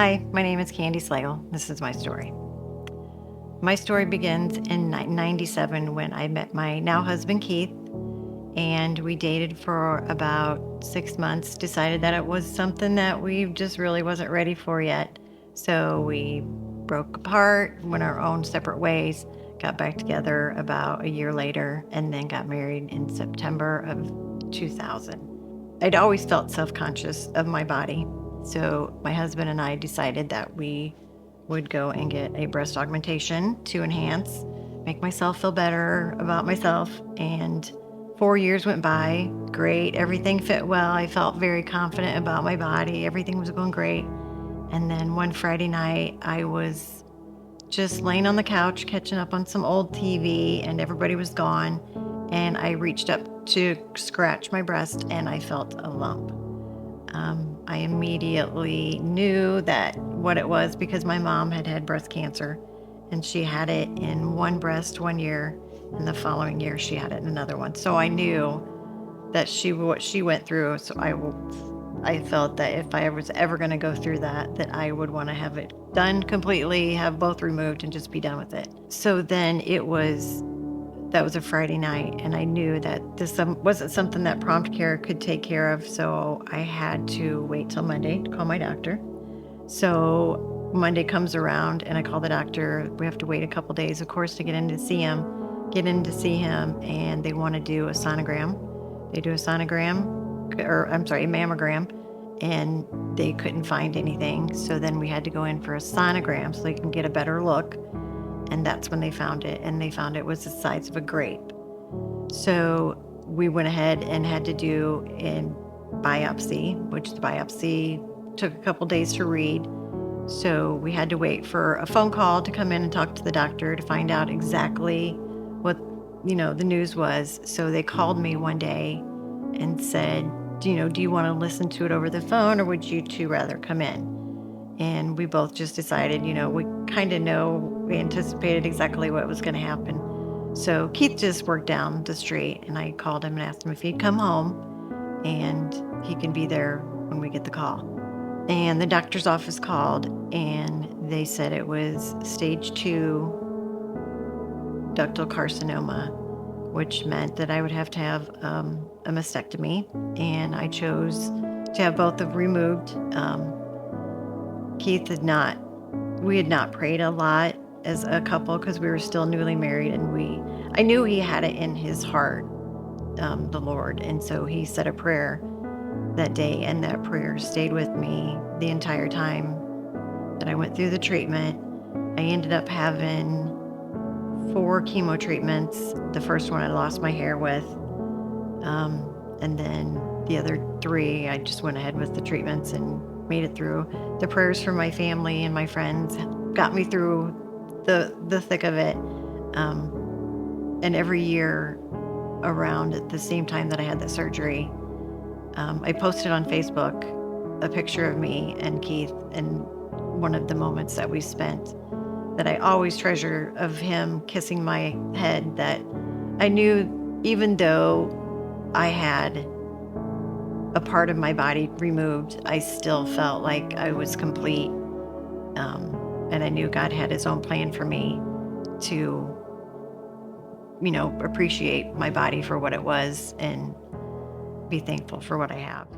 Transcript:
Hi, my name is Candy Slagel. This is my story. My story begins in 97 when I met my now husband Keith, and we dated for about 6 months. Decided that it was something that we just really wasn't ready for yet. So we broke apart, went our own separate ways, got back together about a year later, and then got married in September of 2000. I'd always felt self conscious of my body. So my husband and I decided that we would go and get a breast augmentation to enhance, make myself feel better about myself. And 4 years went by. Great. Everything fit well. I felt very confident about my body. Everything was going great. And then one Friday night, I was just laying on the couch, catching up on some old TV, and everybody was gone. And I reached up to scratch my breast, and I felt a lump. I immediately knew that what it was because my mom had had breast cancer, and she had it in one breast one year, and the following year she had it in another one. So I knew that what she went through. So I felt that if I was ever going to go through that I would want to have it done completely, have both removed, and just be done with it. So then that was a Friday night, and I knew that this wasn't something that prompt care could take care of. So I had to wait till Monday to call my doctor. So Monday comes around, and I call the doctor. We have to wait a couple days, of course, to get in to see him. And they want to do a sonogram. They do a sonogram, or I'm sorry, a mammogram, and they couldn't find anything. So then we had to go in for a sonogram so they can get a better look. And that's when they found it, and they found it was the size of a grape. So we went ahead and had to do a biopsy, which the biopsy took a couple days to read. So we had to wait for a phone call to come in and talk to the doctor to find out exactly what, the news was. So they called me one day and said, do you want to listen to it over the phone, or would you two rather come in? And we both just decided, we kind of we anticipated exactly what was going to happen. So Keith just worked down the street, and I called him and asked him if he'd come home, and he can be there when we get the call. And the doctor's office called, and they said it was stage 2 ductal carcinoma, which meant that I would have to have a mastectomy. And I chose to have both of removed. We had not prayed a lot as a couple because we were still newly married, and I knew he had it in his heart, the Lord. And so he said a prayer that day, and that prayer stayed with me the entire time that I went through the treatment. I ended up having 4 chemo treatments. The first one I lost my hair with. And then the other 3, I just went ahead with the treatments and made it through. The prayers from my family and my friends got me through the thick of it. And every year around at the same time that I had the surgery, I posted on Facebook a picture of me and Keith, and one of the moments that we spent that I always treasure of him kissing my head, that I knew even though I had a part of my body removed, I still felt like I was complete. And I knew God had his own plan for me to, appreciate my body for what it was and be thankful for what I have.